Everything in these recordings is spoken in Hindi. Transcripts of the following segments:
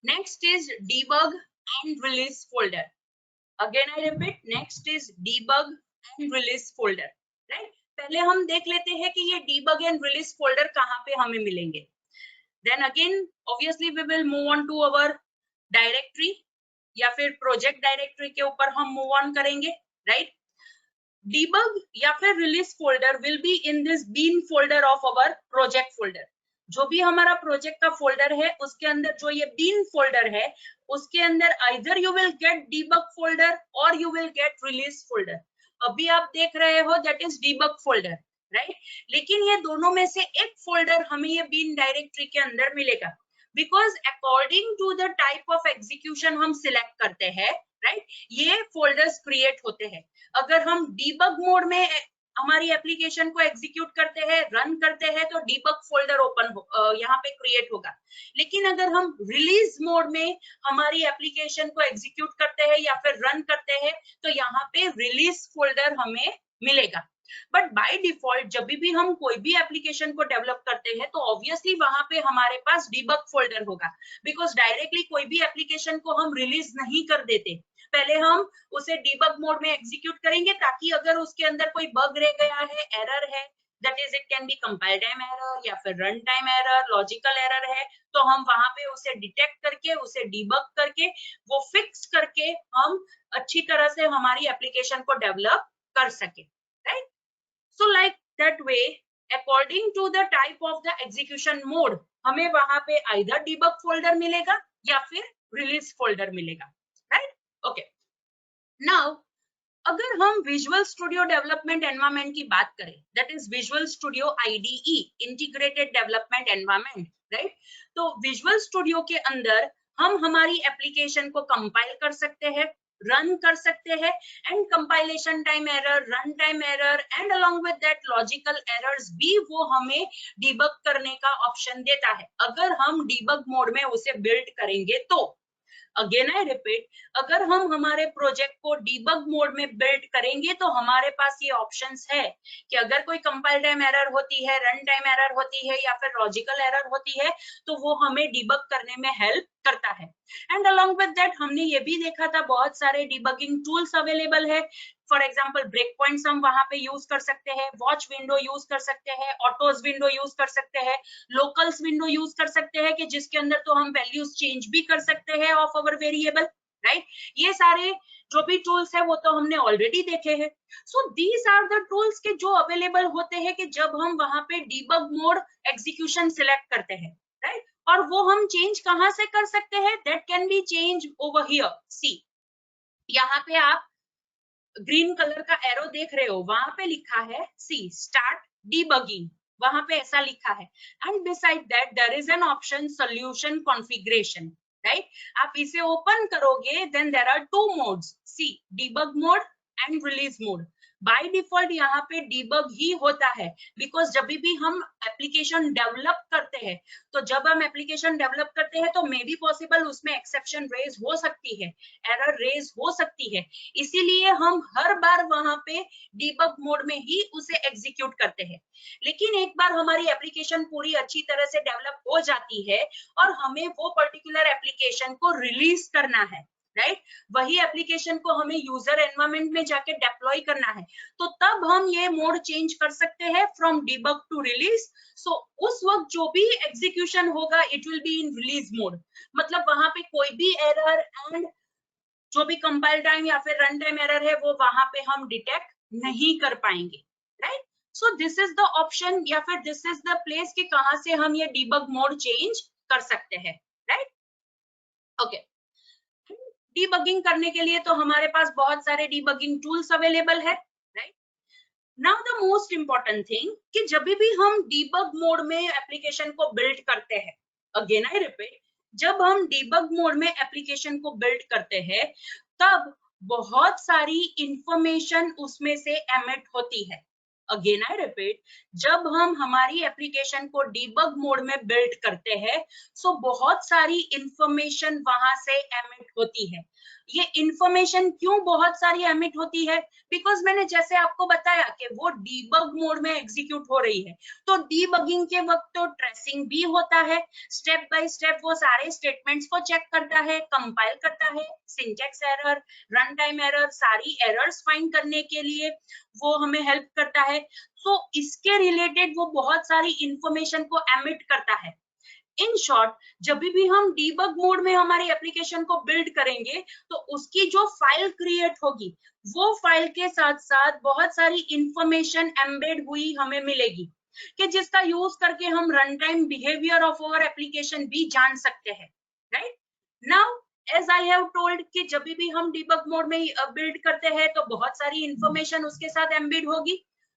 Next is debug and release folder. Again I repeat, next is debug and release folder, right? पहले हम देख लेते हैं कि ये debug and release folder कहाँ पे हमें मिलेंगे. Then again obviously we will move on to our directory या फिर project directory के ऊपर हम move on करेंगे, right? Debug या फिर release folder will be in this bin folder of our project folder. जो भी हमारा प्रोजेक्ट का फोल्डर है उसके अंदर जो ये बीन फोल्डर है उसके अंदर either you will get debug folder or you will get release folder. अभी आप देख रहे हो that is debug folder, right? लेकिन ये दोनों में से एक फोल्डर हमें ये बीन डायरेक्टरी के अंदर मिलेगा because according to the type of execution हम सिलेक्ट करते हैं, right? ये फोल्डर्स क्रिएट होते हैं. अगर हम debug मोड में हमारी एप्लीकेशन को एग्जीक्यूट करते हैं, रन करते हैं, तो डीबग फोल्डर ओपन यहाँ पे क्रिएट होगा. लेकिन अगर हम रिलीज मोड में हमारी एप्लीकेशन को एग्जीक्यूट करते हैं या फिर रन करते हैं तो यहाँ पे रिलीज फोल्डर हमें मिलेगा. बट बाय डिफॉल्ट जब भी हम कोई भी एप्लीकेशन को डेवलप करते हैं तो ऑब्वियसली वहां पे हमारे पास डीबग फोल्डर होगा बिकॉज डायरेक्टली कोई भी एप्लीकेशन को हम रिलीज नहीं कर देते. पहले हम उसे डीबग मोड में एग्जीक्यूट करेंगे ताकि अगर उसके अंदर कोई बग रह गया है, एरर है, that is it can be compile time error या फिर run time error, logical error है, तो हम वहां पे उसे डिटेक्ट करके उसे डीबग करके वो फिक्स करके हम अच्छी तरह से हमारी एप्लीकेशन को डेवलप कर सके, right? So like that way, according to the type of the execution mode, हमें वहां पे either debug folder मिलेगा या फिर release folder मिलेगा, right? Okay. Now, अगर हम Visual Studio Development Environment की बात करें, that is Visual Studio IDE, Integrated Development Environment, right? तो Visual Studio के अंदर हम हमारी एप्लीकेशन को कंपाइल कर सकते हैं, रन कर सकते हैं and compilation time error, run time error and along with that logical errors भी वो हमें डीबग करने का ऑप्शन देता है अगर हम डीबग मोड में उसे बिल्ड करेंगे तो. अगेन आई रिपीट, अगर हम हमारे प्रोजेक्ट को डीबग मोड में बिल्ड करेंगे तो हमारे पास ये ऑप्शंस है कि अगर कोई कंपाइल टाइम एरर होती है, रन टाइम एरर होती है या फिर लॉजिकल एरर होती है तो वो हमें डीबग करने में हेल्प करता है. एंड अलोंग विद दैट हमने ये भी देखा था बहुत सारे डीबगिंग टूल्स अवेलेबल है. फॉर एग्जाम्पल ब्रेक पॉइंट्स हम वहां पे यूज कर सकते हैं, वॉच विंडो यूज कर सकते हैं, ऑटोज विंडो यूज कर सकते हैं, लोकल्स विंडो यूज कर सकते हैं कि जिसके अंदर तो हम वैल्यूज चेंज भी कर सकते हैं ऑफ अवर वेरिएबल, राइट? ये सारे जो भी टूल्स है वो तो हमने ऑलरेडी देखे हैं. So these are the tools के जो अवेलेबल होते हैं कि जब हम वहां पे डीबग मोड एग्जीक्यूशन सिलेक्ट करते हैं, राइट? और वो हम चेंज कहां से कर सकते हैं? That can be change over here. See, यहाँ पे आप ग्रीन कलर का एरो देख रहे हो, वहां पे लिखा है सी स्टार्ट डीबगिंग, वहां पे ऐसा लिखा है. And beside that there is an option solution configuration, right? आप इसे ओपन करोगे then there are two modes, see debug mode and release mode. By default यहाँ पे डीबग ही होता है बिकॉज जब भी हम एप्लीकेशन डेवलप करते हैं तो जब हम एप्लीकेशन डेवलप करते हैं तो मे बी पॉसिबल उसमें एक्सेप्शन रेज हो सकती है, एरर रेज हो सकती है, इसीलिए हम हर बार वहां पे डीबग मोड में ही उसे एग्जीक्यूट करते हैं. लेकिन एक बार हमारी एप्लीकेशन पूरी अच्छी तरह से डेवलप हो जाती है और हमें वो पर्टिकुलर एप्लीकेशन को रिलीज करना है, राइट? वही एप्लीकेशन को हमें यूजर एनवायरनमेंट में जाके डिप्लॉय करना है तो तब हम ये मोड चेंज कर सकते हैं फ्रॉम डीबग टू रिलीज. सो उस वक्त जो भी एग्जीक्यूशन होगा it will be in release mode, मतलब वहां पे कोई भी एरर एंड जो भी कंपाइल टाइम या फिर रन टाइम एरर है वो वहां पे हम डिटेक्ट नहीं कर पाएंगे, right? So this is the option या फिर दिस इज द प्लेस कि कहां से हम ये डीबग मोड चेंज कर सकते हैं, राइट? ओके. डीबगिंग करने के लिए तो हमारे पास बहुत सारे डीबगिंग टूल्स अवेलेबल है, right? Now the most important thing कि जब भी हम डीबग मोड में एप्लीकेशन को बिल्ड करते हैं, अगेन आई रिपीट, जब हम डीबग मोड में एप्लीकेशन को बिल्ड करते हैं तब बहुत सारी इंफॉर्मेशन उसमें से एमिट होती है. अगेन आई रिपीट, जब हम हमारी एप्लीकेशन को डीबग मोड में बिल्ड करते हैं सो बहुत सारी इंफॉर्मेशन वहां से एमिट होती है. ये इंफॉर्मेशन क्यों बहुत सारी एमिट होती है? बिकॉज मैंने जैसे आपको बताया कि वो डीबग मोड में एग्जीक्यूट हो रही है, तो डीबगिंग के वक्त तो ट्रेसिंग भी होता है, स्टेप बाय स्टेप वो सारे स्टेटमेंट्स को चेक करता है, कंपाइल करता है, syntax error, run time error, सारी एरर्स फाइंड करने के लिए वो हमें हेल्प करता है। सो इसके रिलेटेड वो बहुत सारी इंफॉर्मेशन को एमिट करता है। इन शॉर्ट, जब भी हम डीबग मोड में हमारी एप्लीकेशन को बिल्ड करेंगे तो उसकी जो फाइल क्रिएट होगी वो फाइल के साथ साथ बहुत सारी इंफॉर्मेशन एम्बेड हुई हमें मिलेगी कि जिसका यूज करके हम run time behaviour of our application भी जान सकते हैं। Right now, as I have told कि जब भी हम डीबग मोड में बिल्ड करते हैं तो बहुत सारी इंफॉर्मेशन उसके साथ एम्बेड होगी,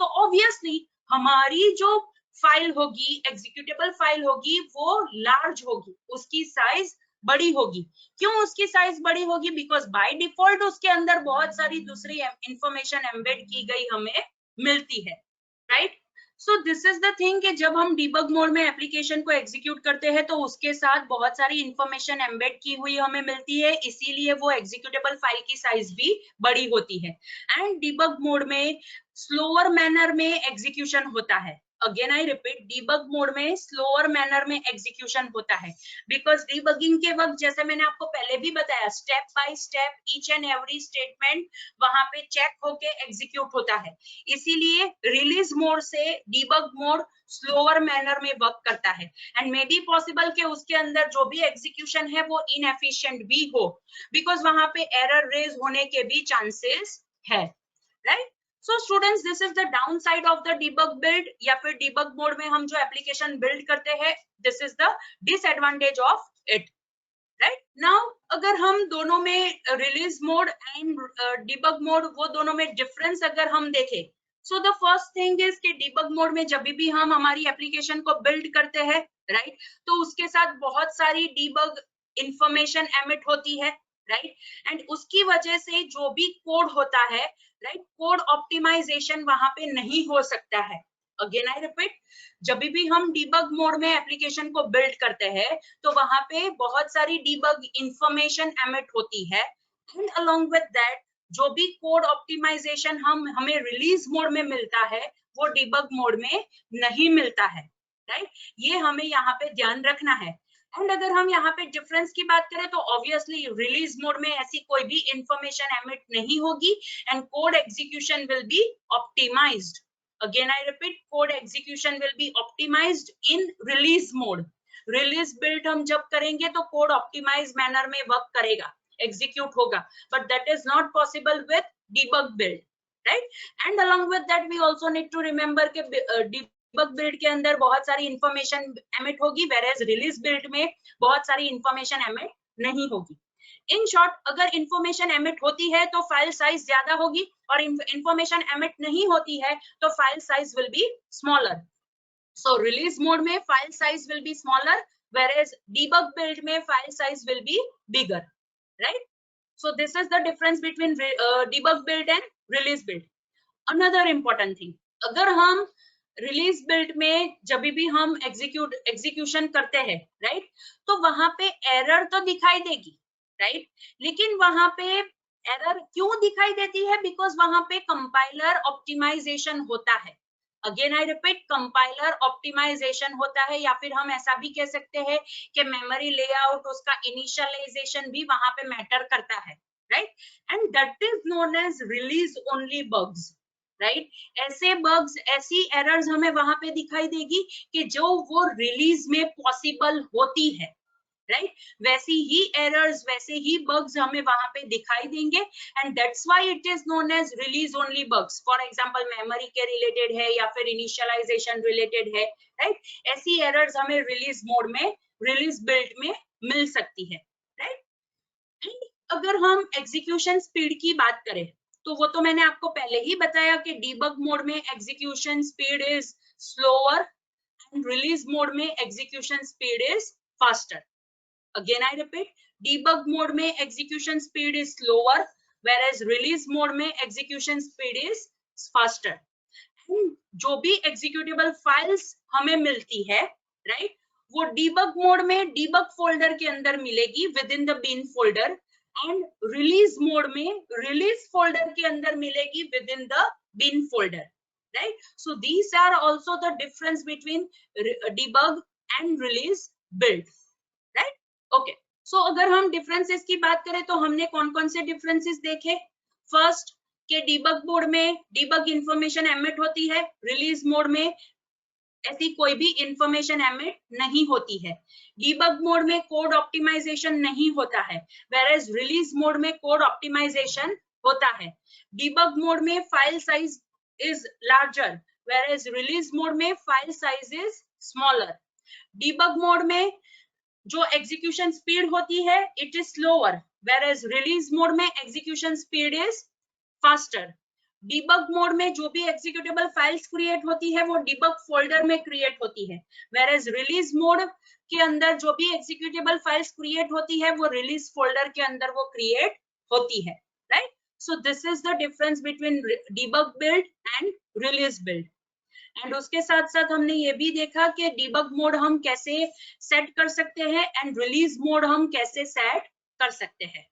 तो ऑब्वियसली हमारी जो फाइल होगी, एग्जीक्यूटेबल फाइल होगी, वो लार्ज होगी, उसकी साइज बड़ी होगी। क्यों उसकी साइज बड़ी होगी? बिकॉज बाय डिफॉल्ट उसके अंदर बहुत सारी दूसरी इंफॉर्मेशन एम्बेड की गई हमें मिलती है। Right, so this is the thing कि जब हम डीबग मोड में एप्लीकेशन को एग्जीक्यूट करते हैं तो उसके साथ बहुत सारी इंफॉर्मेशन एम्बेड की हुई हमें मिलती है, इसीलिए वो एग्जीक्यूटेबल फाइल की साइज भी बड़ी होती है। एंड डीबग मोड में स्लोअर मैनर में एग्जीक्यूशन होता है। Again I repeat, debug mode में स्लोअर मैनर में एग्जीक्यूशन होता है, बिकॉज डीबगिंग के वक्त जैसे मैंने आपको पहले भी बताया, step by step each and every statement वहां पे चेक होके एग्जीक्यूट होता है, इसीलिए रिलीज मोड से डीबग मोड स्लोअर मैनर में वर्क करता है। एंड मे बी पॉसिबल कि उसके अंदर जो भी एग्जीक्यूशन है वो इनएफिशिएंट भी हो, बिकॉज वहां पे एरर रेज होने के भी चांसेस है। Right, so students, this is the down side of the debug build, या फिर डीबग मोड में हम जो एप्लीकेशन बिल्ड करते हैं, this is the disadvantage of it. Right now, अगर हम दोनों में release mode and debug mode, वो दोनों में डिफरेंस अगर हम देखें, so the first thing is कि डीबग मोड में जब भी हम हमारी एप्लीकेशन को बिल्ड करते हैं, राइट, तो उसके साथ बहुत सारी डीबग इंफॉर्मेशन एमिट होती है। राइट, एंड उसकी वजह से जो भी कोड होता है, राइट, कोड ऑप्टिमाइजेशन वहां पे नहीं हो सकता है। अगेन आई रिपीट, जब भी हम डीबग मोड में एप्लीकेशन को बिल्ड करते हैं तो वहां पे बहुत सारी डीबग इंफॉर्मेशन एमिट होती है, एंड अलोंग विद दैट जो भी कोड ऑप्टिमाइजेशन हमें रिलीज मोड में मिलता है वो डीबग मोड में नहीं मिलता है। राइट, ये हमें यहाँ पे ध्यान रखना है। एंड अगर हम यहाँ पे डिफरेंस की बात करें तो ऑब्वियसली रिलीज मोड में ऐसी कोई भी इंफॉर्मेशन एमिट नहीं होगी, and code execution will be optimised. Again I repeat, code execution will be optimized in release mode. Release build हम जब करेंगे तो code optimized manner में work करेगा, execute होगा, but that is not possible with debug build, right? And along with that we also need to remember कि debug build के अंदर बहुत सारी information emit होगी, whereas release build में बहुत सारी information emit नहीं होगी। इन शॉर्ट, अगर इंफॉर्मेशन एमिट होती है तो फाइल साइज ज्यादा होगी, और इंफॉर्मेशन एमिट नहीं होती है तो file size will be smaller. So release mode में file size will be smaller, whereas debug build में file size will be bigger. Right, so this is the difference between debug build and release build. Another important thing, अगर हम रिलीज बिल्ड में जब भी हम एग्जीक्यूशन करते हैं, राइट, तो वहां पे एरर तो दिखाई देगी, राइट, लेकिन वहां पे एरर क्यों दिखाई देती है? बिकॉज वहां पे कंपाइलर ऑप्टिमाइजेशन होता है। Again I repeat, compiler optimisation होता है, या फिर हम ऐसा भी कह सकते हैं कि मेमोरी लेआउट, उसका इनिशियलाइजेशन भी वहां पे मैटर करता है। Right, and that is known as release only bugs. Right, ऐसे बग्स, ऐसी एरर्स हमें वहां पे दिखाई देगी कि जो वो रिलीज में पॉसिबल होती है। राइट, वैसी ही एरर्स, वैसे ही बग्स हमें वहां पे दिखाई देंगे, and that's why it is known as release only bugs. For example, memory के रिलेटेड है या फिर इनिशियलाइजेशन रिलेटेड है, राइट, ऐसी एरर्स हमें रिलीज मोड में, रिलीज बिल्ड में मिल सकती है। राइट, अगर हम एग्जीक्यूशन स्पीड की बात करें तो वो तो मैंने आपको पहले ही बताया कि डीबग मोड में execution speed is slower and release mode में execution speed is faster. Again I repeat, debug mode में execution speed is slower, whereas release mode में execution speed is faster. जो भी executable files हमें मिलती है, right, वो debug mode में debug folder के अंदर मिलेगी within the bin folder, and release mode में रिलीज फोल्डर के अंदर मिलेगी within the bin folder, right? So these are also the difference between debug and release build, right? Okay, so अगर हम डिफरेंसेस की बात करें तो हमने कौन कौन से डिफरेंसेस देखे? फर्स्ट के डीबग मोड में डीबग इंफॉर्मेशन एमिट होती है, रिलीज मोड में ऐसी कोई भी इंफॉर्मेशन एमिट नहीं होती है। डीबग मोड में कोड ऑप्टिमाइजेशन नहीं होता है, whereas रिलीज मोड में कोड ऑप्टिमाइजेशन होता है। डीबग मोड में file size is larger, whereas release mode में file size is smaller. Debug mode में जो एग्जीक्यूशन स्पीड होती है it is slower, whereas release mode में execution speed is faster. Debug mode में जो भी एग्जीक्यूटेबल फाइल्स क्रिएट होती है वो डीबग फोल्डर में क्रिएट होती है, whereas रिलीज मोड के अंदर जो भी एग्जीक्यूटेबल फाइल्स क्रिएट होती है वो रिलीज फोल्डर के अंदर वो क्रिएट होती है, right? So this is the difference between debug build and release build. And उसके साथ साथ हमने ये भी देखा कि डीबग मोड हम कैसे सेट कर सकते हैं एंड रिलीज मोड हम कैसे सेट कर सकते हैं।